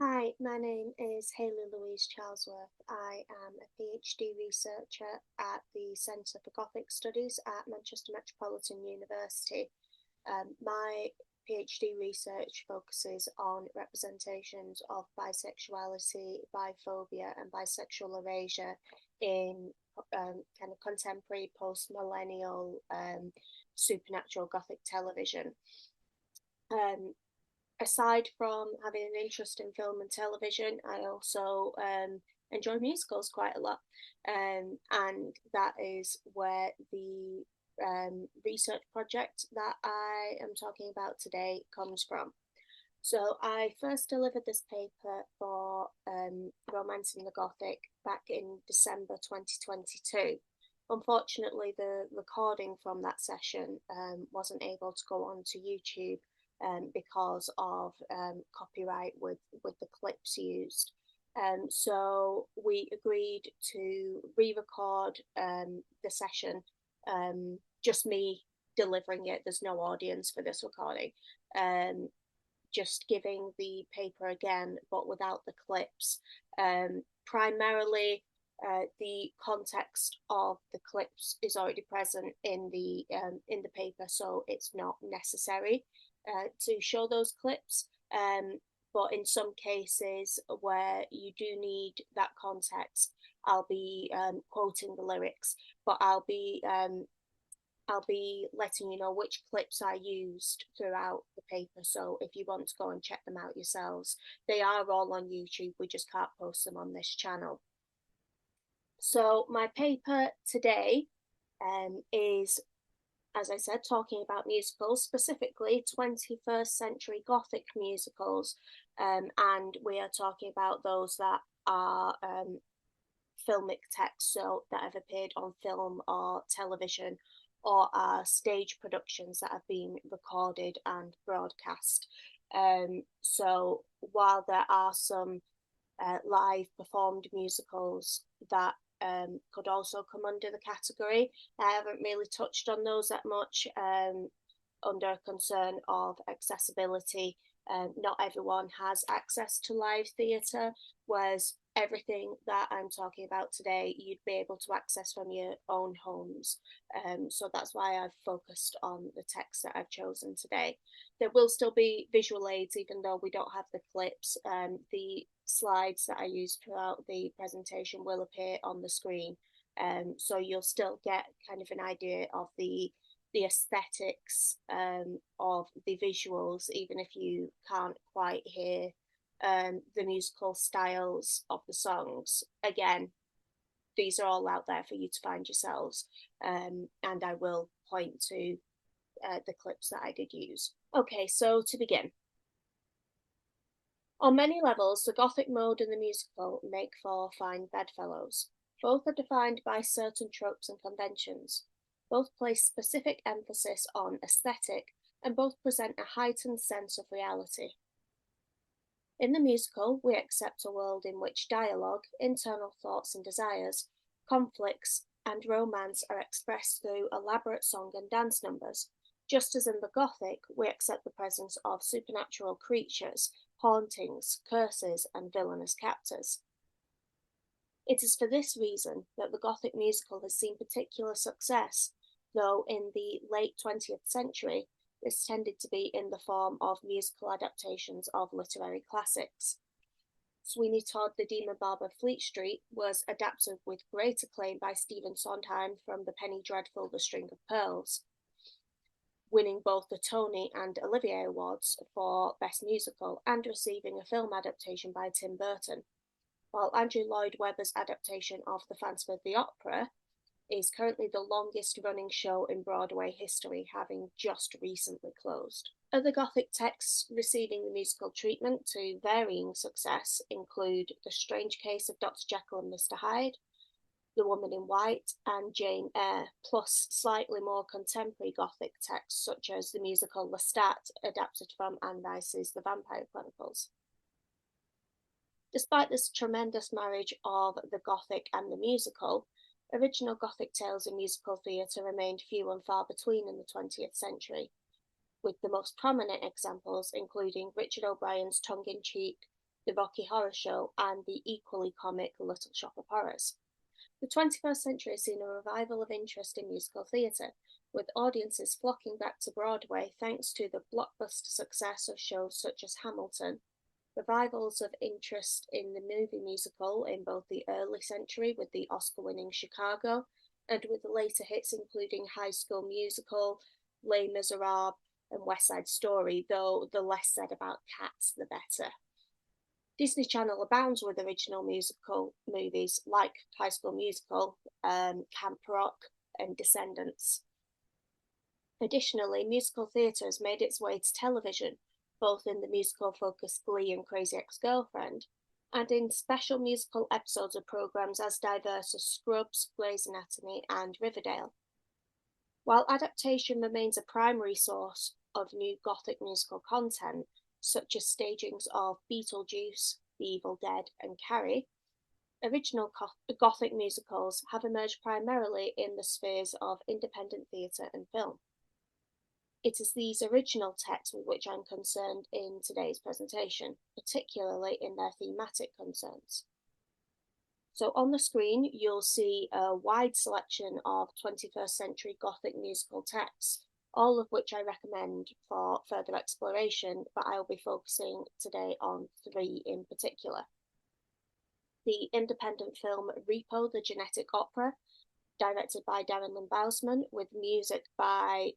Hi, my name is Hayley Louise Charlesworth. I am a PhD researcher at the Centre for Gothic Studies at Manchester Metropolitan University. My PhD research focuses on representations of bisexuality, biphobia, and bisexual erasure in kind of contemporary post-millennial supernatural Gothic television. Um, Aside from having an interest in film and television, I also enjoy musicals quite a lot. And that is where the research project that I am talking about today comes from. So I first delivered this paper for Romancing the Gothic back in December 2022. Unfortunately, the recording from that session wasn't able to go onto YouTube because of copyright with the clips used. So we agreed to re-record the session, just me delivering it. There's no audience for this recording. Just giving the paper again, but without the clips. Primarily, the context of the clips is already present in the paper, so it's not necessary to show those clips. But in some cases where you do need that context, I'll be quoting the lyrics, but I'll be letting you know which clips I used throughout the paper. So if you want to go and check them out yourselves, they are all on YouTube. We just can't post them on this channel. So my paper today is, as I said, talking about musicals, specifically 21st century Gothic musicals. And we are talking about those that are filmic text, so that have appeared on film or television, or are stage productions that have been recorded and broadcast. So while there are some live performed musicals that could also come under the category, I haven't really touched on those that much under concern of accessibility. Not everyone has access to live theatre, whereas everything that I'm talking about today, you'd be able to access from your own homes. So that's why I've focused on the text that I've chosen today. There will still be visual aids, even though we don't have the clips. The slides that I used throughout the presentation will appear on the screen. So you'll still get kind of an idea of the aesthetics of the visuals, even if you can't quite hear the musical styles of the songs. Again, these are all out there for you to find yourselves, and I will point to the clips that I did use. Okay, so to begin. On many levels, the Gothic mode and the musical make for fine bedfellows. Both are defined by certain tropes and conventions. Both place specific emphasis on aesthetic, and both present a heightened sense of reality. In the musical, we accept a world in which dialogue, internal thoughts and desires, conflicts, and romance are expressed through elaborate song and dance numbers, just as in the Gothic, we accept the presence of supernatural creatures, hauntings, curses, and villainous captors. It is for this reason that the Gothic musical has seen particular success, though in the late 20th century, this tended to be in the form of musical adaptations of literary classics. Sweeney Todd, The Demon Barber of Fleet Street was adapted with great acclaim by Stephen Sondheim from the penny dreadful The String of Pearls, winning both the Tony and Olivier Awards for Best Musical and receiving a film adaptation by Tim Burton, while Andrew Lloyd Webber's adaptation of The Phantom of the Opera is currently the longest running show in Broadway history, having just recently closed. Other Gothic texts receiving the musical treatment to varying success include The Strange Case of Dr. Jekyll and Mr. Hyde, The Woman in White, and Jane Eyre, plus slightly more contemporary Gothic texts such as the musical Lestat, adapted from Anne Rice's The Vampire Chronicles. Despite this tremendous marriage of the Gothic and the musical, original Gothic tales in musical theatre remained few and far between in the 20th century, with the most prominent examples including Richard O'Brien's tongue-in-cheek The Rocky Horror Show, and the equally comic Little Shop of Horrors. The 21st century has seen a revival of interest in musical theatre, with audiences flocking back to Broadway thanks to the blockbuster success of shows such as Hamilton, revivals of interest in the movie musical in both the early century with the Oscar-winning Chicago, and with later hits including High School Musical, Les Miserables, and West Side Story, though the less said about Cats, the better. Disney Channel abounds with original musical movies like High School Musical, Camp Rock, and Descendants. Additionally, musical theatre has made its way to television, both in the musical-focused Glee and Crazy Ex-Girlfriend, and in special musical episodes of programmes as diverse as Scrubs, Grey's Anatomy, and Riverdale. While adaptation remains a primary source of new Gothic musical content, such as stagings of Beetlejuice, The Evil Dead, and Carrie, original Gothic musicals have emerged primarily in the spheres of independent theatre and film. It is these original texts with which I'm concerned in today's presentation, particularly in their thematic concerns. So on the screen, you'll see a wide selection of 21st century Gothic musical texts, all of which I recommend for further exploration, but I'll be focusing today on 3 in particular. The independent film Repo, the Genetic Opera, directed by Darren Lynn Bousman, with music by,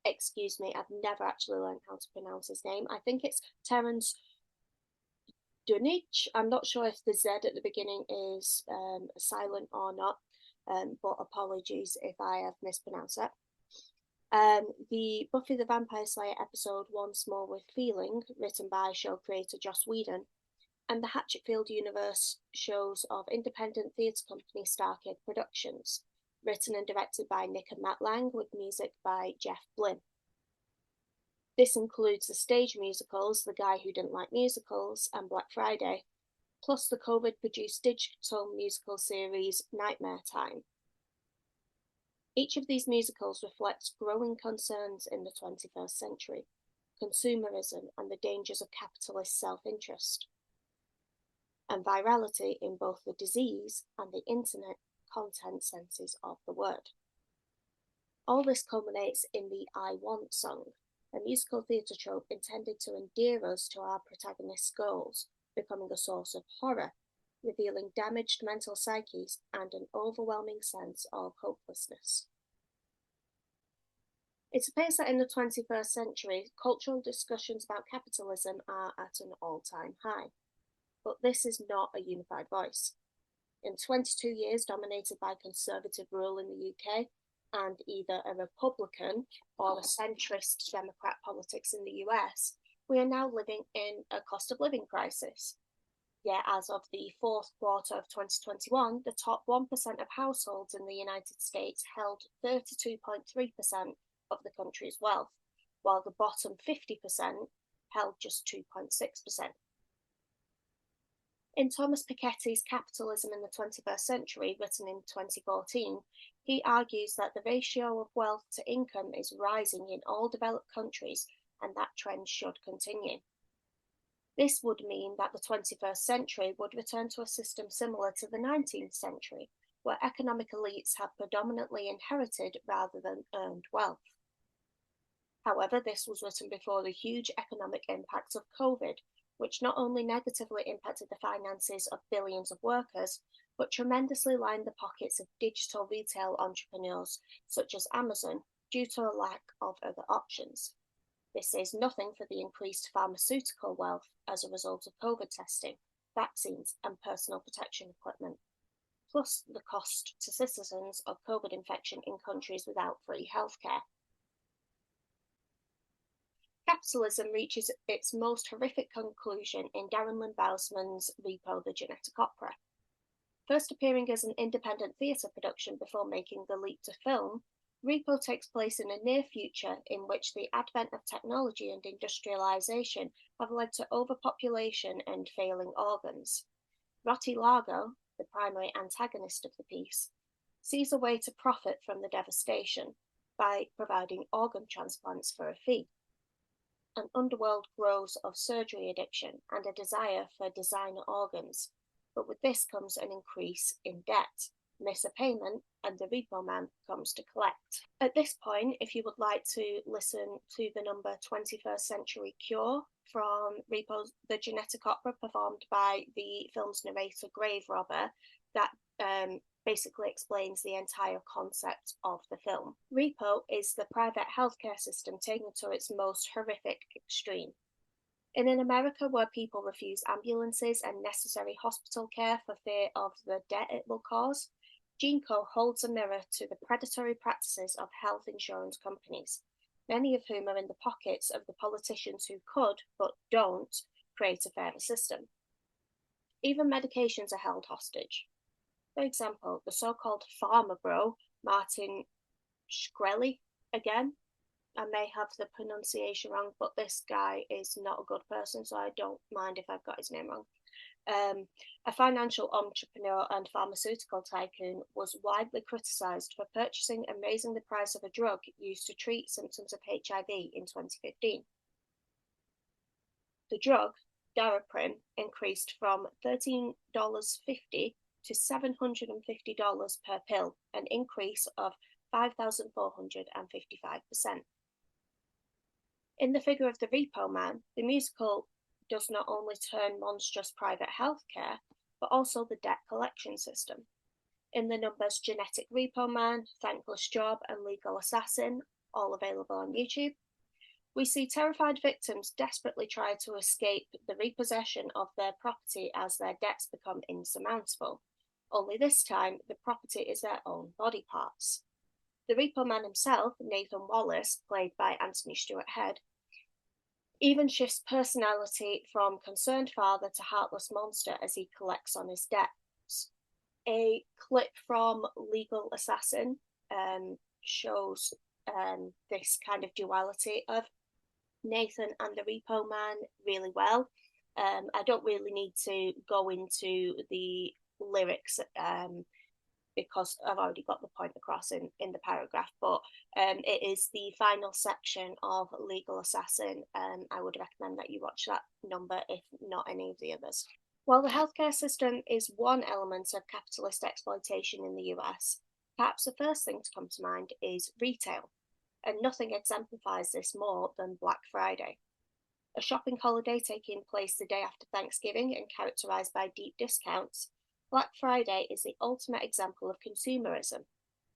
excuse me, I've never actually learned how to pronounce his name. I think it's Terence Dunich. I'm not sure if the Z at the beginning is silent or not, but apologies if I have mispronounced it. The Buffy the Vampire Slayer episode Once More with Feeling, written by show creator Joss Whedon, and the Hatchetfield universe shows of independent theatre company Starcade Productions, written and directed by Nick and Matt Lang, with music by Jeff Blinn. This includes the stage musicals The Guy Who Didn't Like Musicals and Black Friday, plus the COVID-produced digital musical series Nightmare Time. Each of these musicals reflects growing concerns in the 21st century, consumerism and the dangers of capitalist self-interest, and virality in both the disease and the internet content senses of the word. All this culminates in the I Want song, a musical theatre trope intended to endear us to our protagonist's goals, becoming a source of horror, revealing damaged mental psyches and an overwhelming sense of hopelessness. It appears that in the 21st century, cultural discussions about capitalism are at an all-time high, but this is not a unified voice. In 22 years dominated by conservative rule in the UK, and either a Republican or a centrist Democrat politics in the US, we are now living in a cost of living crisis. Yet as of the fourth quarter of 2021, the top 1% of households in the United States held 32.3% of the country's wealth, while the bottom 50% held just 2.6%. In Thomas Piketty's Capitalism in the 21st Century, written in 2014, he argues that the ratio of wealth to income is rising in all developed countries, and that trend should continue. This would mean that the 21st century would return to a system similar to the 19th century, where economic elites have predominantly inherited rather than earned wealth. However, this was written before the huge economic impact of COVID, which not only negatively impacted the finances of billions of workers, but tremendously lined the pockets of digital retail entrepreneurs such as Amazon due to a lack of other options. This says nothing for the increased pharmaceutical wealth as a result of COVID testing, vaccines, and personal protection equipment, plus the cost to citizens of COVID infection in countries without free healthcare. Capitalism reaches its most horrific conclusion in Darren Lynn Bousman's Repo, the Genetic Opera. First appearing as an independent theatre production before making the leap to film, Repo takes place in a near future in which the advent of technology and industrialization have led to overpopulation and failing organs. Rotti Largo, the primary antagonist of the piece, sees a way to profit from the devastation by providing organ transplants for a fee. an underworld grows of surgery addiction and a desire for designer organs. But with this comes an increase in debt. Miss a payment, and the repo man comes to collect. At this point, if you would like to listen to the number 21st Century Cure from Repo's The Genetic Opera, performed by the film's narrator, Grave Robber, that basically explains the entire concept of the film. Repo is the private healthcare system taken to its most horrific extreme. In an America where people refuse ambulances and necessary hospital care for fear of the debt it will cause, GeneCo holds a mirror to the predatory practices of health insurance companies, many of whom are in the pockets of the politicians who could, but don't, create a fairer system. Even medications are held hostage. For example, the so-called farmer bro, Martin Shkreli, again, I may have the pronunciation wrong, but this guy is not a good person, so I don't mind if I've got his name wrong. A financial entrepreneur and pharmaceutical tycoon, was widely criticised for purchasing and raising the price of a drug used to treat symptoms of HIV in 2015. The drug, Daraprim, increased from $13.50 to $750 per pill, an increase of 5,455%. In The Figure of the Repo Man, the musical does not only turn monstrous private healthcare, but also the debt collection system. In the numbers Genetic Repo Man, Thankless Job, and Legal Assassin, all available on YouTube, we see terrified victims desperately try to escape the repossession of their property as their debts become insurmountable. Only this time, the property is their own body parts. The Repo Man himself, Nathan Wallace, played by Anthony Stewart Head, even shifts personality from concerned father to heartless monster as he collects on his debts. A clip from Legal Assassin shows this kind of duality of Nathan and the Repo Man really well. I don't really need to go into the lyrics because I've already got the point across in the paragraph, but it is the final section of Legal Assassin. I would recommend that you watch that number, if not any of the others. While the healthcare system is one element of capitalist exploitation in the US, perhaps the first thing to come to mind is retail, and nothing exemplifies this more than Black Friday. A shopping holiday taking place the day after Thanksgiving and characterized by deep discounts, Black Friday is the ultimate example of consumerism,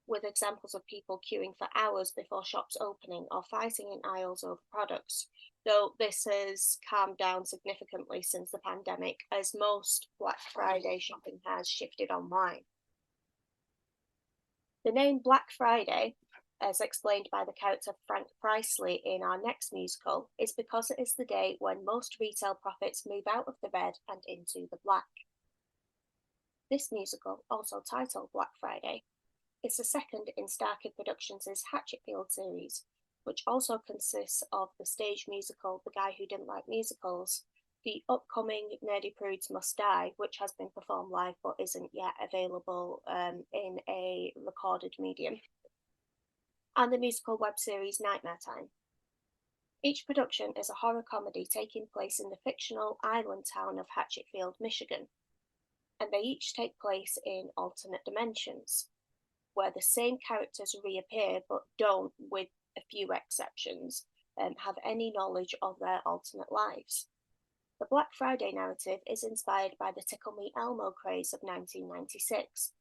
with examples of people queuing for hours before shops opening or fighting in aisles over products, though this has calmed down significantly since the pandemic, as most Black Friday shopping has shifted online. The name Black Friday, as explained by the character Frank Priestley in our next musical, is because it is the day when most retail profits move out of the red and into the black. This musical, also titled Black Friday, is the second in Starkey Productions' Hatchetfield series, which also consists of the stage musical The Guy Who Didn't Like Musicals, the upcoming Nerdy Prudes Must Die, which has been performed live but isn't yet available in a recorded medium, and the musical web series Nightmare Time. Each production is a horror comedy taking place in the fictional island town of Hatchetfield, Michigan, and they each take place in alternate dimensions, where the same characters reappear but don't, with a few exceptions, have any knowledge of their alternate lives. The Black Friday narrative is inspired by the Tickle Me Elmo craze of 1996.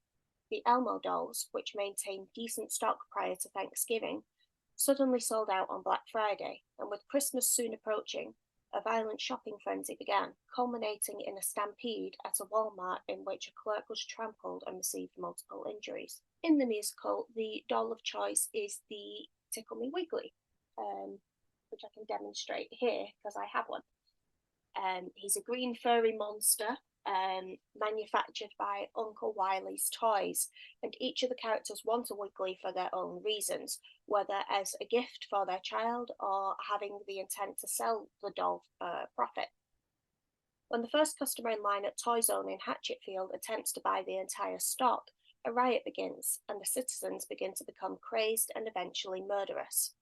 The Elmo dolls, which maintained decent stock prior to Thanksgiving, suddenly sold out on Black Friday, and with Christmas soon approaching, a violent shopping frenzy began, culminating in a stampede at a Walmart in which a clerk was trampled and received multiple injuries. In the musical, the doll of choice is the Tickle Me Wiggly, which I can demonstrate here because I have one. He's a green furry monster manufactured by Uncle Wiley's Toys, and each of the characters want a Wiggly for their own reasons, whether as a gift for their child or having the intent to sell the doll for profit. When the first customer in line at Toy Zone in Hatchetfield attempts to buy the entire stock, a riot begins, and the citizens begin to become crazed and eventually murderous.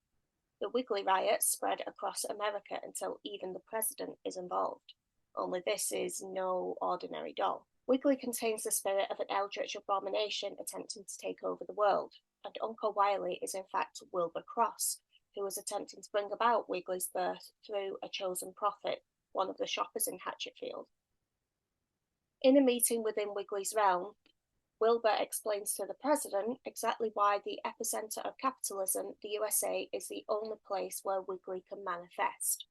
The Wiggly riots spread across America until even the president is involved. Only this is no ordinary doll. Wiggly contains the spirit of an eldritch abomination attempting to take over the world, and Uncle Wily is in fact Wilbur Cross, who was attempting to bring about Wiggly's birth through a chosen prophet, one of the shoppers in Hatchetfield. In a meeting within Wiggly's realm, Wilbur explains to the president exactly why the epicenter of capitalism, the USA, is the only place where Wiggly can manifest.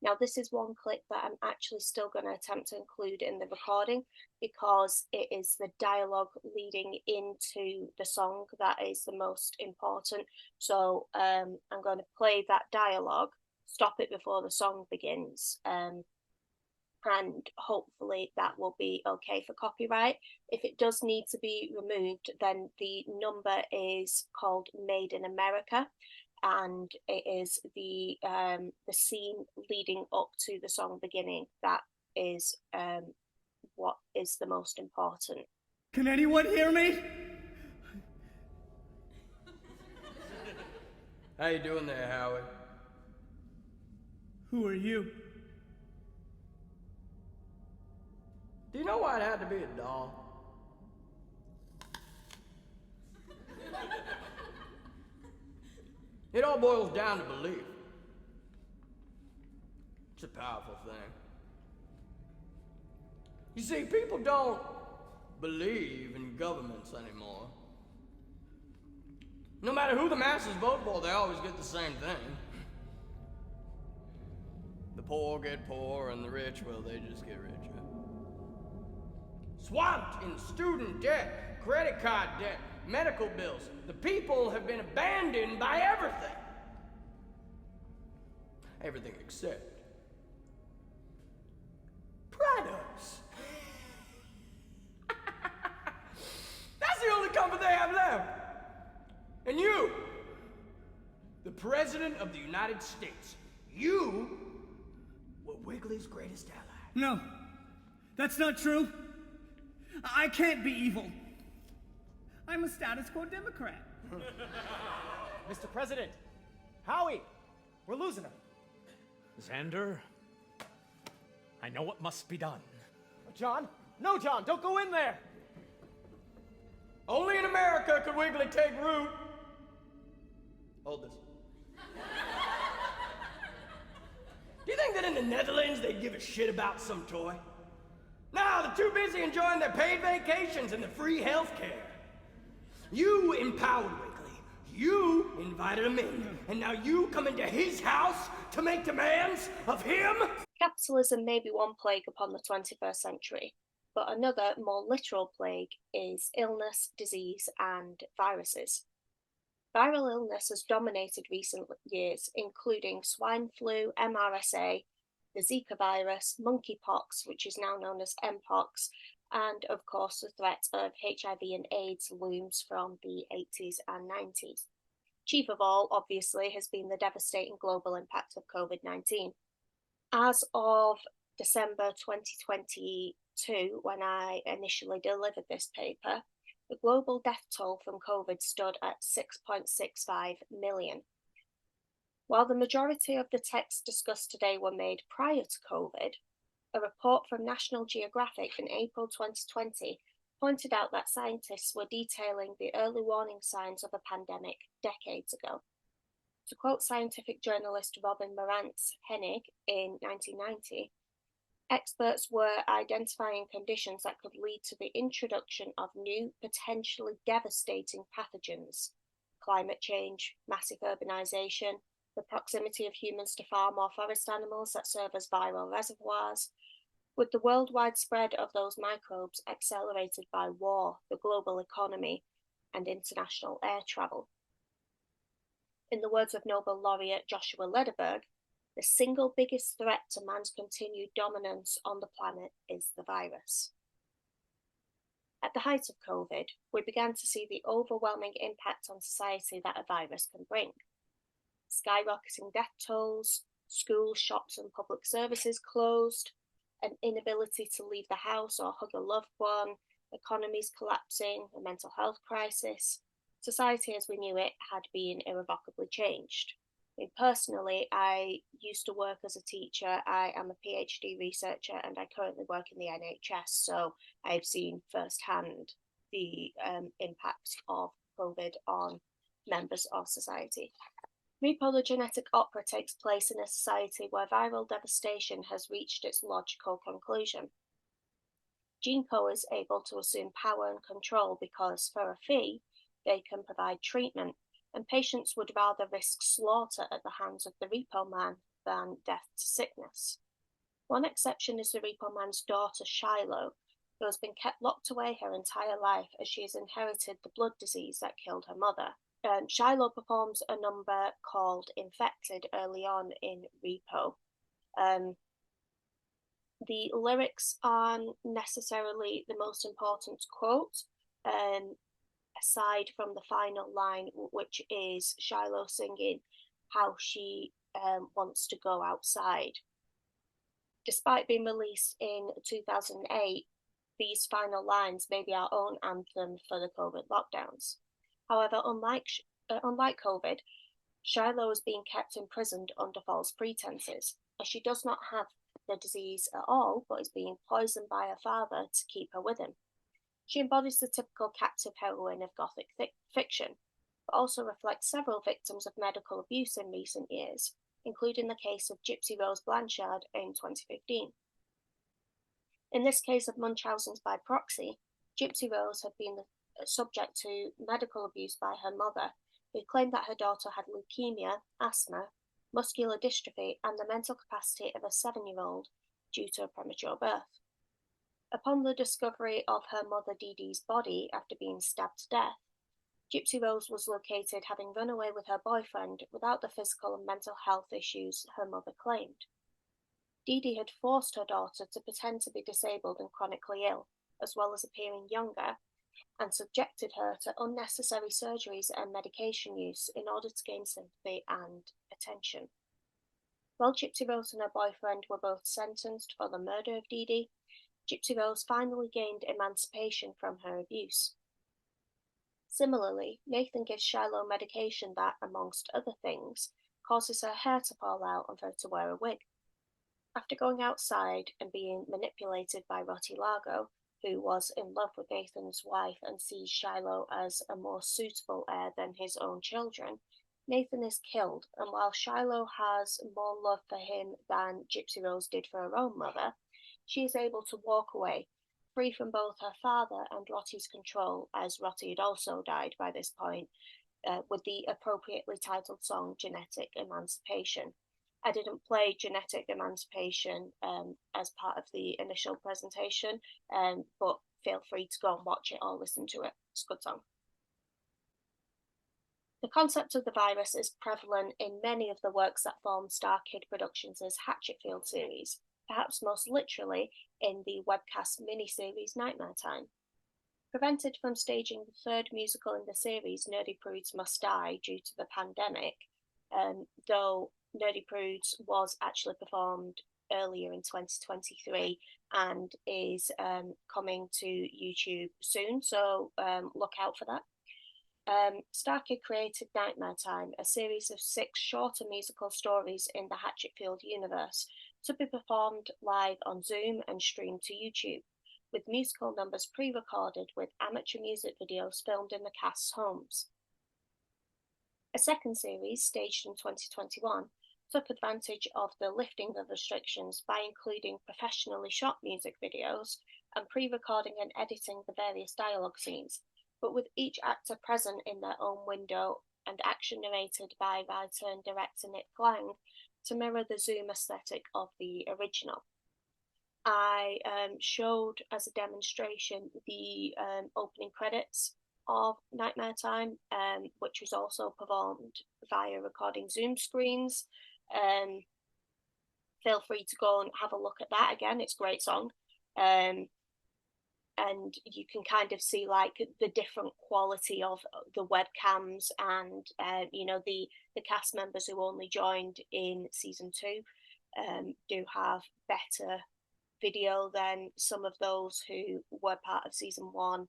Now, this is one clip that I'm actually still going to attempt to include in the recording because it is the dialogue leading into the song that is the most important. So I'm going to play that dialogue, stop it before the song begins, and hopefully that will be okay for copyright. If it does need to be removed, then the number is called Made in America, and it is the scene leading up to the song beginning that is what is the most important. Can anyone hear me? How you doing there, Howie? Who are you? Do you know why it had to be a doll? It all boils down to belief. It's a powerful thing. You see, people don't believe in governments anymore. No matter who the masses vote for, they always get the same thing. The poor get poor, and the rich, well, they just get richer. Swamped in student debt, credit card debt, medical bills. The people have been abandoned by everything. Everything except products. That's the only comfort they have left. And you, the President of the United States, you were Wiggly's greatest ally. No, that's not true. I can't be evil. I'm a status quo Democrat. Mr. President, Howie, we're losing him. Xander, I know what must be done. John? No, John, don't go in there! Only in America could Wiggly take root. Hold this. Do you think that in the Netherlands they'd give a shit about some toy? No, they're too busy enjoying their paid vacations and the free health care. You empowered Wiggly. You invited him in. And now you come into his house to make demands of him? Capitalism may be one plague upon the 21st century, but another, more literal plague is illness, disease, and viruses. Viral illness has dominated recent years, including swine flu, MRSA, the Zika virus, monkeypox, which is now known as Mpox, and of course the threat of HIV and AIDS looms from the 80s and 90s. Chief of all, obviously, has been the devastating global impact of COVID-19. As of December 2022, when I initially delivered this paper, the global death toll from COVID stood at 6.65 million. While the majority of the texts discussed today were made prior to COVID, a report from National Geographic in April 2020 pointed out that scientists were detailing the early warning signs of a pandemic decades ago. To quote scientific journalist Robin Morantz-Hennig in 1990, experts were identifying conditions that could lead to the introduction of new, potentially devastating pathogens: climate change, massive urbanization, the proximity of humans to farm or forest animals that serve as viral reservoirs, with the worldwide spread of those microbes accelerated by war, the global economy, and international air travel. In the words of Nobel laureate Joshua Lederberg, the single biggest threat to man's continued dominance on the planet is the virus. At the height of COVID, we began to see the overwhelming impact on society that a virus can bring. Skyrocketing death tolls, schools, shops, and public services closed, an inability to leave the house or hug a loved one, economies collapsing, a mental health crisis. Society as we knew it had been irrevocably changed. Personally, I used to work as a teacher. I am a PhD researcher and I currently work in the NHS. So I've seen firsthand the impact of COVID on members of society. Repo the Genetic Opera takes place in a society where viral devastation has reached its logical conclusion. GeneCo is able to assume power and control because, for a fee, they can provide treatment, and patients would rather risk slaughter at the hands of the Repo Man than death to sickness. One exception is the Repo Man's daughter, Shiloh, who has been kept locked away her entire life as she has inherited the blood disease that killed her mother. Shiloh performs a number called Infected early on in Repo. The lyrics aren't necessarily the most important quote, aside from the final line, which is Shiloh singing how she wants to go outside. Despite being released in 2008, these final lines may be our own anthem for the COVID lockdowns. However, unlike COVID, Shiloh is being kept imprisoned under false pretenses, as she does not have the disease at all, but is being poisoned by her father to keep her with him. She embodies the typical captive heroine of Gothic fiction, but also reflects several victims of medical abuse in recent years, including the case of Gypsy Rose Blanchard in 2015. In this case of Munchausen's by proxy, Gypsy Rose had been subject to medical abuse by her mother, who claimed that her daughter had leukemia, asthma, muscular dystrophy, and the mental capacity of a 7-year-old due to a premature birth. Upon the discovery of her mother Dee Dee's body after being stabbed to death, Gypsy Rose was located having run away with her boyfriend without the physical and mental health issues her mother claimed. Dee Dee had forced her daughter to pretend to be disabled and chronically ill, as well as appearing younger, and subjected her to unnecessary surgeries and medication use in order to gain sympathy and attention. While Gypsy Rose and her boyfriend were both sentenced for the murder of Dee Dee, Gypsy Rose finally gained emancipation from her abuse. Similarly, Nathan gives Shiloh medication that, amongst other things, causes her hair to fall out and for her to wear a wig. After going outside and being manipulated by Rotti Largo, who was in love with Nathan's wife and sees Shiloh as a more suitable heir than his own children, Nathan is killed, and while Shiloh has more love for him than Gypsy Rose did for her own mother, she is able to walk away, free from both her father and Rotti's control, as Rotti had also died by this point, with the appropriately titled song Genetic Emancipation. I didn't play Genetic Emancipation as part of the initial presentation, but feel free to go and watch it or listen to it. It's a good song. The concept of the virus is prevalent in many of the works that form Star Kid Productions' Hatchetfield series, perhaps most literally in the webcast miniseries Nightmare Time. Prevented from staging the third musical in the series, Nerdy Prudes Must Die, due to the pandemic, though Nerdy Prudes was actually performed earlier in 2023 and is coming to YouTube soon, so look out for that. Star Kid created Nightmare Time, a series of 6 shorter musical stories in the Hatchetfield universe to be performed live on Zoom and streamed to YouTube, with musical numbers pre-recorded with amateur music videos filmed in the cast's homes. A second series, staged in 2021, took advantage of the lifting of restrictions by including professionally shot music videos and pre-recording and editing the various dialogue scenes, but with each actor present in their own window and action narrated by writer and director Nick Lang to mirror the Zoom aesthetic of the original. I showed as a demonstration the opening credits of Nightmare Time, which was also performed via recording Zoom screens. Feel free to go and have a look at that again. It's a great song. And you can kind of see like the different quality of the webcams and the cast members who only joined in season 2 do have better video than some of those who were part of season 1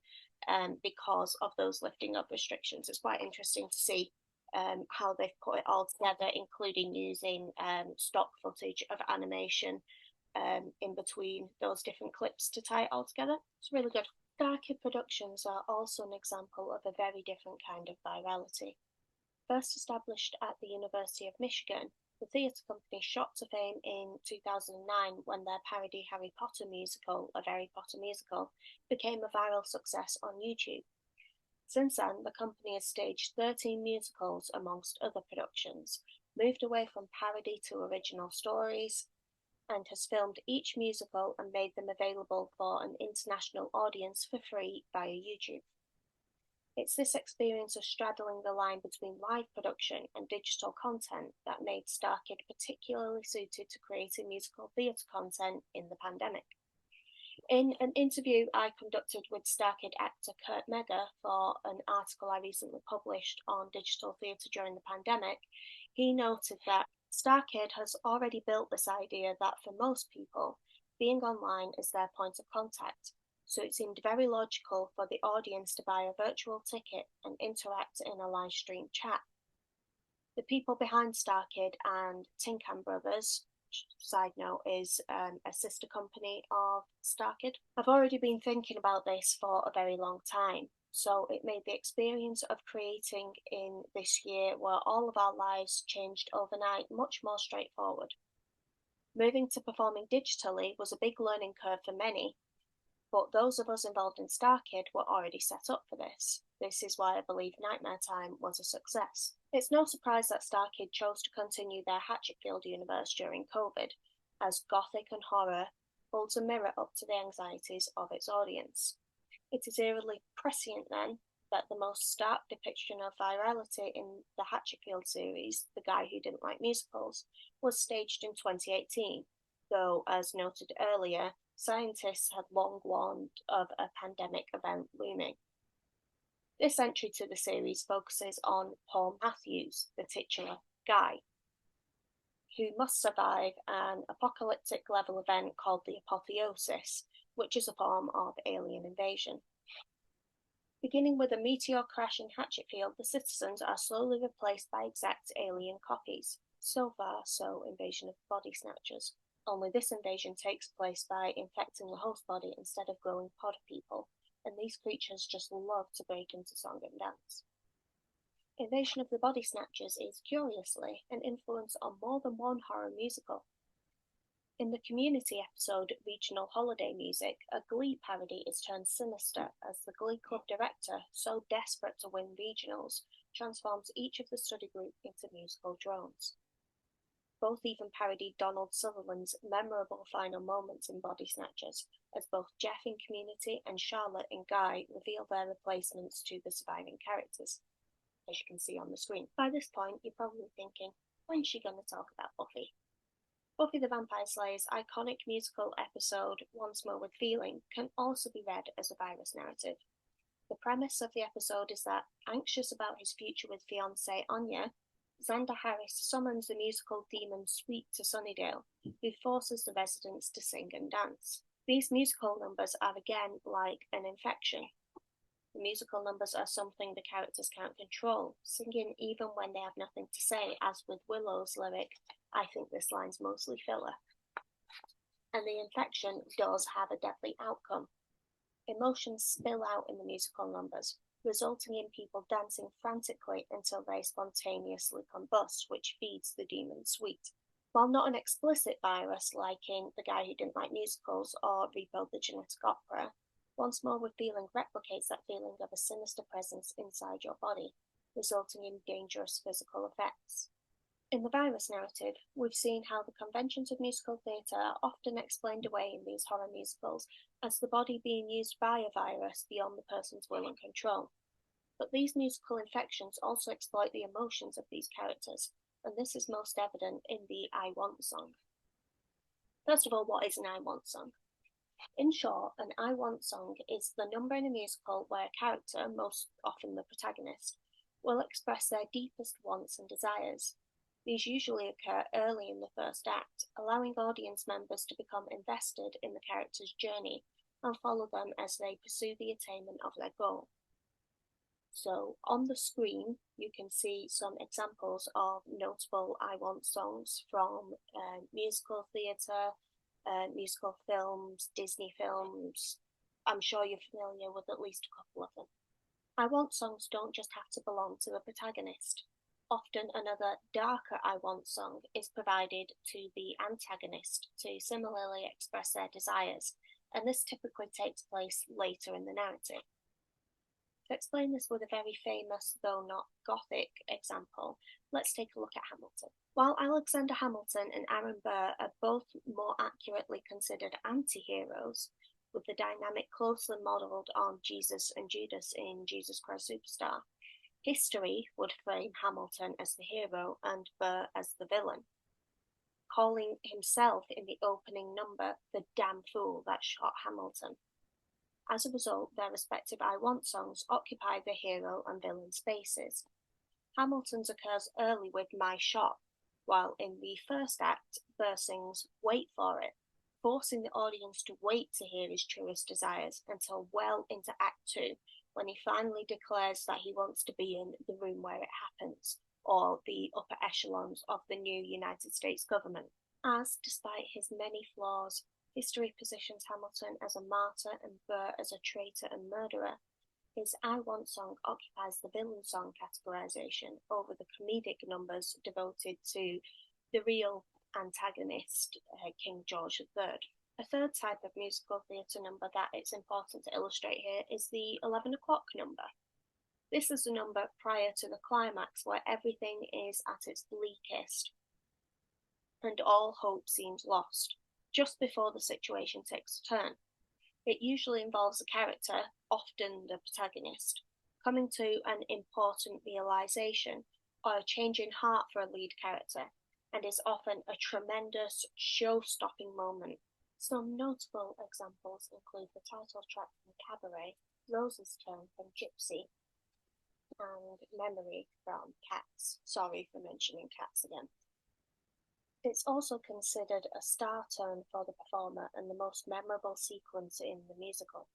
because of those lifting of restrictions. It's quite interesting to see how they've put it all together, including using stock footage of animation in between those different clips to tie it all together. It's really good. Starkid productions are also an example of a very different kind of virality. First established at the University of Michigan, the theatre company shot to fame in 2009 when their parody Harry Potter musical, A Very Potter Musical, became a viral success on YouTube. Since then, the company has staged 13 musicals amongst other productions, moved away from parody to original stories, and has filmed each musical and made them available for an international audience for free via YouTube. It's this experience of straddling the line between live production and digital content that made Starkid particularly suited to creating musical theatre content in the pandemic. In an interview I conducted with Starkid actor Kurt Megger for an article I recently published on digital theatre during the pandemic, he noted that Starkid has already built this idea that for most people, being online is their point of contact, so it seemed very logical for the audience to buy a virtual ticket and interact in a live stream chat. The people behind Starkid and Tin Can Brothers, side note, is a sister company of Starkid, have already been thinking about this for a very long time. So it made the experience of creating in this year where all of our lives changed overnight much more straightforward. Moving to performing digitally was a big learning curve for many, but those of us involved in Starkid were already set up for this. This is why I believe Nightmare Time was a success. It's no surprise that Starkid chose to continue their Hatchetfield universe during COVID, as Gothic and horror holds a mirror up to the anxieties of its audience. It is eerily prescient then that the most stark depiction of virality in the Hatchetfield series, The Guy Who Didn't Like Musicals, was staged in 2018, though, as noted earlier, scientists had long warned of a pandemic event looming. This entry to the series focuses on Paul Matthews, the titular Guy, who must survive an apocalyptic level event called the Apotheosis, which is a form of alien invasion. Beginning with a meteor crash in Hatchetfield, the citizens are slowly replaced by exact alien copies. So far, so Invasion of Body Snatchers. Only this invasion takes place by infecting the host body instead of growing pod people, and these creatures just love to break into song and dance. Invasion of the Body Snatchers is, curiously, an influence on more than one horror musical. In the Community episode Regional Holiday Music, a Glee parody is turned sinister as the Glee Club director, so desperate to win regionals, transforms each of the study group into musical drones. Both even parodied Donald Sutherland's memorable final moments in Body Snatchers, as both Jeff in Community and Charlotte in Guy reveal their replacements to the surviving characters, as you can see on the screen. By this point, you're probably thinking, when's she going to talk about Buffy? Buffy the Vampire Slayer's iconic musical episode, Once More with Feeling, can also be read as a virus narrative. The premise of the episode is that, anxious about his future with fiancée Anya, Xander Harris summons the musical demon Sweet to Sunnydale, who forces the residents to sing and dance. These musical numbers are again like an infection. The musical numbers are something the characters can't control, singing even when they have nothing to say, as with Willow's lyric, I think this line's mostly filler. And the infection does have a deadly outcome. Emotions spill out in the musical numbers, resulting in people dancing frantically until they spontaneously combust, which feeds the demon Sweet. While not an explicit virus like in The Guy Who Didn't Like Musicals or Rebuild the Genetic Opera, Once More with Feeling replicates that feeling of a sinister presence inside your body, resulting in dangerous physical effects. In the virus narrative, we've seen how the conventions of musical theatre are often explained away in these horror musicals as the body being used by a virus beyond the person's will and control. But these musical infections also exploit the emotions of these characters, and this is most evident in the I Want song. First of all, what is an I Want song? In short, an I Want song is the number in a musical where a character, most often the protagonist, will express their deepest wants and desires. These usually occur early in the first act, allowing audience members to become invested in the character's journey and follow them as they pursue the attainment of their goal. So on the screen, you can see some examples of notable I Want songs from musical theatre, musical films, Disney films. I'm sure you're familiar with at least a couple of them. I Want songs don't just have to belong to the protagonist. Often another darker I Want song is provided to the antagonist to similarly express their desires, and this typically takes place later in the narrative. To explain this with a very famous, though not Gothic, example, let's take a look at Hamilton. While Alexander Hamilton and Aaron Burr are both more accurately considered anti-heroes, with the dynamic closely modelled on Jesus and Judas in Jesus Christ Superstar, history would frame Hamilton as the hero and Burr as the villain, calling himself in the opening number the damn fool that shot Hamilton. As a result, their respective I Want songs occupy the hero and villain spaces. Hamilton's occurs early with My Shot, while in the first act, Burr sings Wait For It, forcing the audience to wait to hear his truest desires until well into Act 2, when he finally declares that he wants to be in the room where it happens, or the upper echelons of the new United States government. As, despite his many flaws, history positions Hamilton as a martyr and Burr as a traitor and murderer, his I Want song occupies the villain song categorization over the comedic numbers devoted to the real antagonist, King George III. A third type of musical theatre number that it's important to illustrate here is the 11 o'clock number. This is a number prior to the climax where everything is at its bleakest and all hope seems lost, just before the situation takes a turn. It usually involves a character, often the protagonist, coming to an important realization or a change in heart for a lead character, and is often a tremendous, show-stopping moment. Some notable examples include the title track from Cabaret, Rose's Turn from Gypsy, and Memory from Cats. Sorry for mentioning Cats again. It's also considered a star turn for the performer and the most memorable sequence in the musical.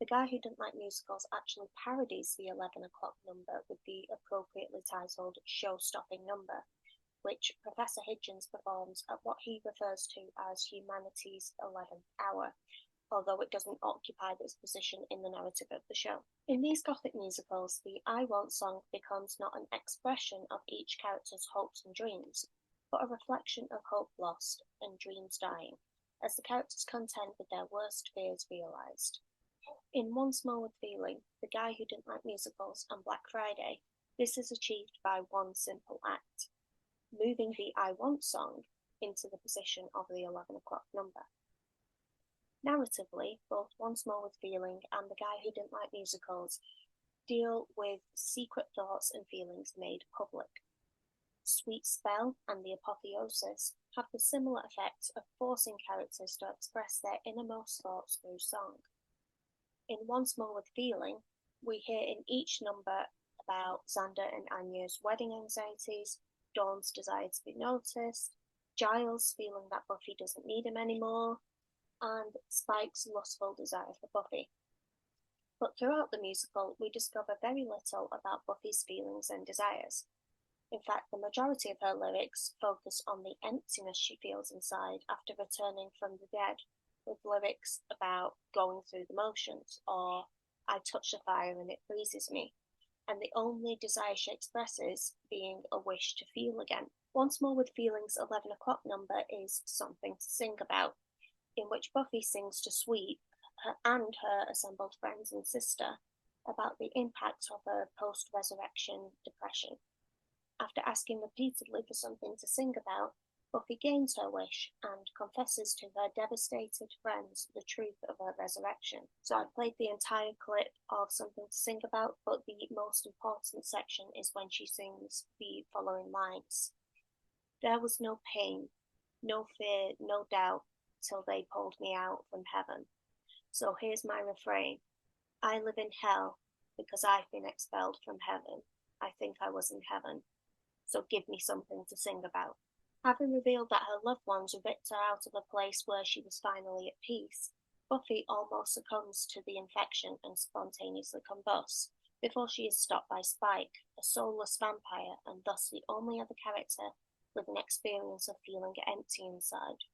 The Guy Who Didn't Like Musicals actually parodies the 11 o'clock number with the appropriately titled show-stopping number, which Professor Hitchens performs at what he refers to as humanity's 11th hour, although it doesn't occupy this position in the narrative of the show. In these Gothic musicals, the I Want song becomes not an expression of each character's hopes and dreams, but a reflection of hope lost and dreams dying, as the characters contend with their worst fears realised. In Once More with Feeling, The Guy Who Didn't Like Musicals, and Black Friday, this is achieved by one simple act, moving the I Want song into the position of the 11 o'clock number. Narratively, both Once More with Feeling and The Guy Who Didn't Like Musicals deal with secret thoughts and feelings made public. Sweet Spell and The Apotheosis have the similar effect of forcing characters to express their innermost thoughts through song. In Once More with Feeling, we hear in each number about Xander and Anya's wedding anxieties, Dawn's desire to be noticed, Giles feeling that Buffy doesn't need him anymore, and Spike's lustful desire for Buffy. But throughout the musical, we discover very little about Buffy's feelings and desires. In fact, the majority of her lyrics focus on the emptiness she feels inside after returning from the dead, with lyrics about going through the motions, or I touch the fire and it freezes me, and the only desire she expresses being a wish to feel again. Once More with Feeling's 11 o'clock number is Something to Sing About, in which Buffy sings to Sweet and her assembled friends and sister about the impact of her post-resurrection depression. After asking repeatedly for something to sing about, Buffy gains her wish and confesses to her devastated friends the truth of her resurrection. So I played the entire clip of Something to Sing About, but the most important section is when she sings the following lines. There was no pain, no fear, no doubt, till they pulled me out from heaven. So here's my refrain. I live in hell because I've been expelled from heaven. I think I was in heaven. So give me something to sing about. Having revealed that her loved ones ripped her out of a place where she was finally at peace, Buffy almost succumbs to the infection and spontaneously combusts, before she is stopped by Spike, a soulless vampire and thus the only other character with an experience of feeling empty inside.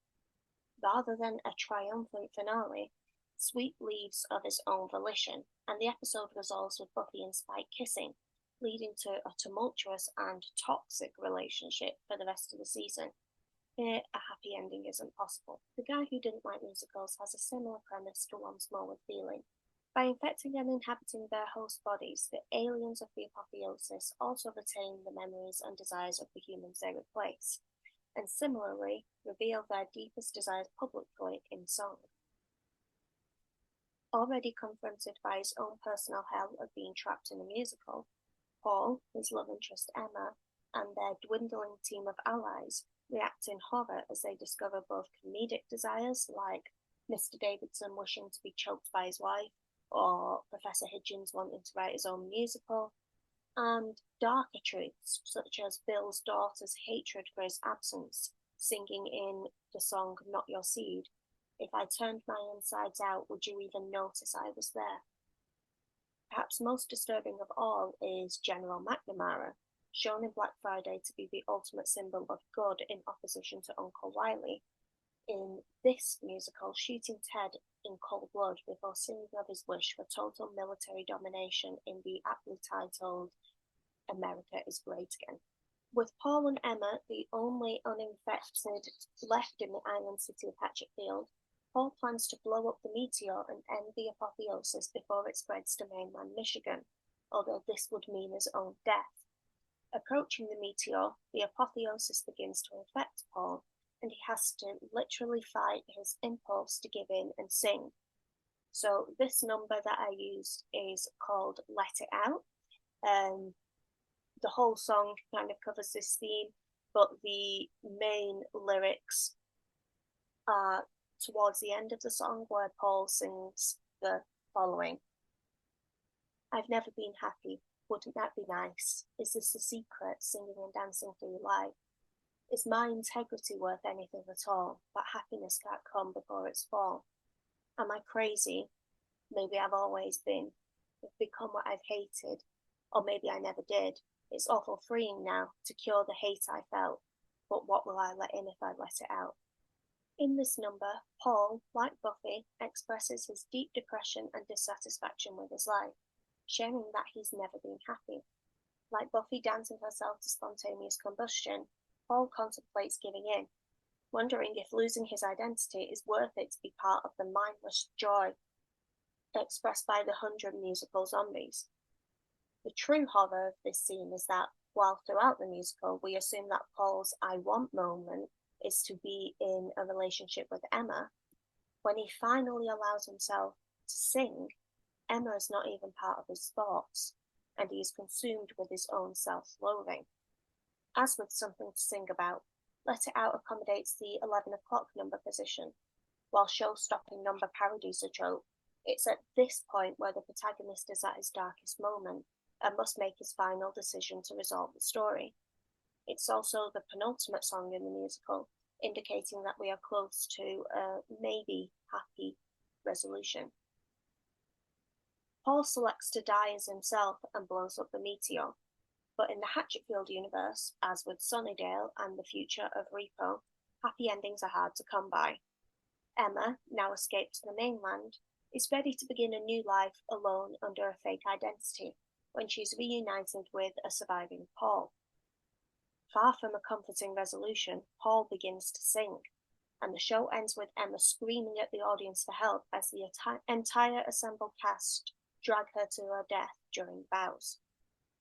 Rather than a triumphant finale, Sweet leaves of his own volition, and the episode resolves with Buffy and Spike kissing, leading to a tumultuous and toxic relationship for the rest of the season. Here, a happy ending isn't possible. The Guy Who Didn't Like Musicals has a similar premise to Once More with Feeling. By infecting and inhabiting their host bodies, the aliens of the apotheosis also retain the memories and desires of the humans they replace, and similarly reveal their deepest desires publicly in song. Already confronted by his own personal hell of being trapped in a musical, Paul, his love interest Emma, and their dwindling team of allies react in horror as they discover both comedic desires like Mr. Davidson wishing to be choked by his wife, or Professor Hitchens wanting to write his own musical, and darker truths such as Bill's daughter's hatred for his absence, singing in the song Not Your Seed, "If I turned my insides out, would you even notice I was there?" Perhaps most disturbing of all is General McNamara, shown in Black Friday to be the ultimate symbol of good in opposition to Uncle Riley, in this musical shooting Ted in cold blood before singing of his wish for total military domination in the aptly titled America is Great Again. With Paul and Emma the only uninfected left in the island city of Hatchetfield, Paul plans to blow up the meteor and end the apotheosis before it spreads to mainland Michigan, although this would mean his own death. Approaching the meteor, the apotheosis begins to infect Paul, and he has to literally fight his impulse to give in and sing. So this number that I used is called Let It Out. The whole song kind of covers this theme, but the main lyrics are towards the end of the song, where Paul sings the following: "I've never been happy, wouldn't that be nice? Is this the secret, singing and dancing through life? Is my integrity worth anything at all, that happiness can't come before its fall? Am I crazy? Maybe I've always been. I've become what I've hated, or maybe I never did. It's awful freeing now to cure the hate I felt, but what will I let in if I let it out?" In this number, Paul, like Buffy, expresses his deep depression and dissatisfaction with his life, sharing that he's never been happy. Like Buffy dancing herself to spontaneous combustion, Paul contemplates giving in, wondering if losing his identity is worth it to be part of the mindless joy expressed by the 100 musical zombies. The true horror of this scene is that, while throughout the musical we assume that Paul's I want moment is to be in a relationship with Emma, when he finally allows himself to sing, Emma is not even part of his thoughts, and he is consumed with his own self-loathing. As with Something to Sing About, Let It Out accommodates the 11 o'clock number position. While show-stopping number parodies a trope, it's at this point where the protagonist is at his darkest moment and must make his final decision to resolve the story. It's also the penultimate song in the musical, indicating that we are close to a maybe happy resolution. Paul selects to die as himself and blows up the meteor, but in the Hatchetfield universe, as with Sunnydale and the future of Repo, happy endings are hard to come by. Emma, now escaped to the mainland, is ready to begin a new life alone under a fake identity when she's reunited with a surviving Paul. Far from a comforting resolution, Paul begins to sing, and the show ends with Emma screaming at the audience for help as the entire assembled cast drag her to her death during vows.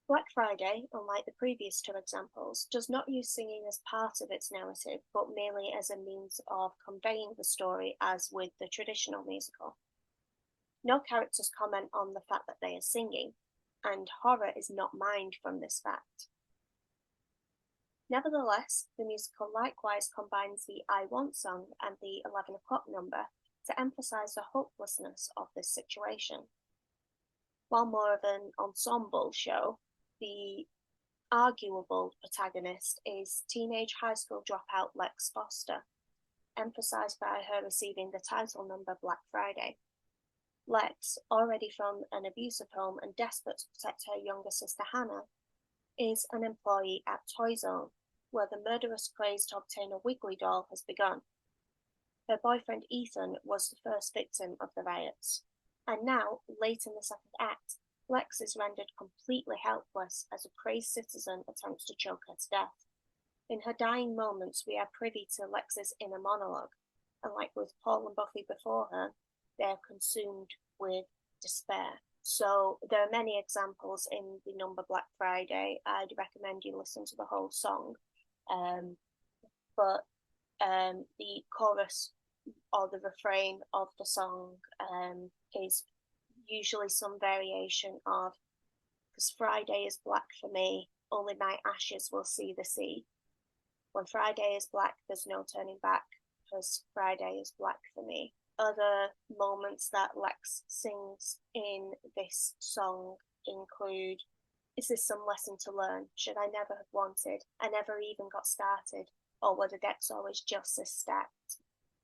Black Friday, unlike the previous two examples, does not use singing as part of its narrative, but merely as a means of conveying the story as with the traditional musical. No characters comment on the fact that they are singing, and horror is not mined from this fact. Nevertheless, the musical likewise combines the I Want song and the 11 o'clock number to emphasize the hopelessness of this situation. While more of an ensemble show, the arguable protagonist is teenage high school dropout Lex Foster, emphasized by her receiving the title number Black Friday. Lex, already from an abusive home and desperate to protect her younger sister Hannah, is an employee at Toy Zone, where the murderous craze to obtain a Wiggly doll has begun. Her boyfriend Ethan was the first victim of the riots, and now, late in the second act, Lex is rendered completely helpless as a crazed citizen attempts to choke her to death. In her dying moments, we are privy to Lex's inner monologue, and like with Paul and Buffy before her, they are consumed with despair. So there are many examples in the number Black Friday. I'd recommend you listen to the whole song. But the chorus or the refrain of the song is usually some variation of, because Friday is black for me, only my ashes will see the sea. When Friday is black, there's no turning back, because Friday is black for me. Other moments that Lex sings in this song include, is this some lesson to learn? Should I never have wanted? I never even got started. Or were the decks always just as stacked?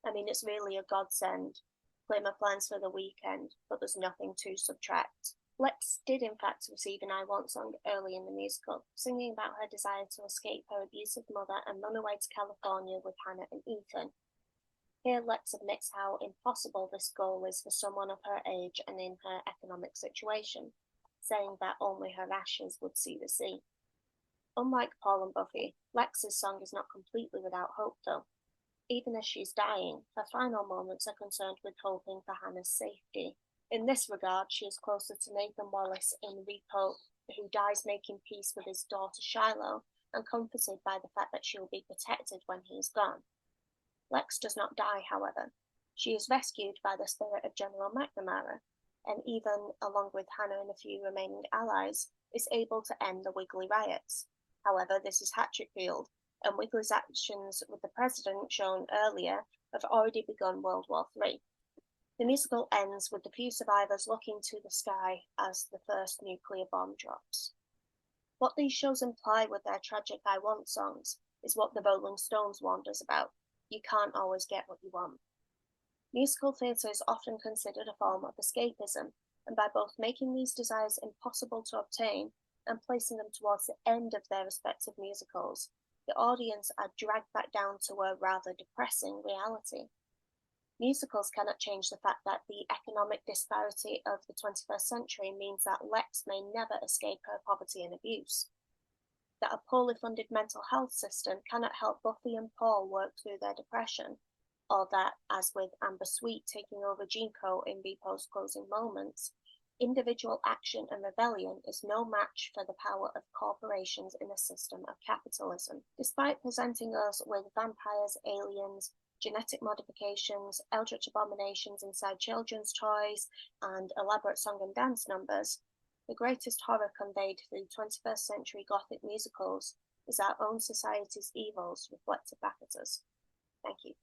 I mean, it's really a godsend. Play my plans for the weekend, but there's nothing to subtract. Lex did in fact receive an I Want song early in the musical, singing about her desire to escape her abusive mother and run away to California with Hannah and Ethan. Here Lex admits how impossible this goal is for someone of her age and in her economic situation, saying that only her ashes would see the sea. Unlike Paul and Buffy, Lex's song is not completely without hope though. Even as she's dying, her final moments are concerned with hoping for Hannah's safety. In this regard, she is closer to Nathan Wallace in Repo, who dies making peace with his daughter Shiloh and comforted by the fact that she will be protected when he is gone. Lex does not die, however. She is rescued by the spirit of General McNamara, and even, along with Hannah and a few remaining allies, is able to end the Wiggly riots. However, this is Hatchetfield, and Wiggly's actions with the president shown earlier have already begun World War III. The musical ends with the few survivors looking to the sky as the first nuclear bomb drops. What these shows imply with their tragic I Want songs is what the Rolling Stones warned us about. You can't always get what you want. Musical theatre is often considered a form of escapism, and by both making these desires impossible to obtain and placing them towards the end of their respective musicals, the audience are dragged back down to a rather depressing reality. Musicals cannot change the fact that the economic disparity of the 21st century means that Lex may never escape her poverty and abuse. That a poorly funded mental health system cannot help Buffy and Paul work through their depression, or that, as with Amber Sweet taking over Jinko in Repo's closing moments, individual action and rebellion is no match for the power of corporations in a system of capitalism. Despite presenting us with vampires, aliens, genetic modifications, eldritch abominations inside children's toys, and elaborate song and dance numbers, the greatest horror conveyed through 21st century Gothic musicals is our own society's evils reflected back at us. Thank you.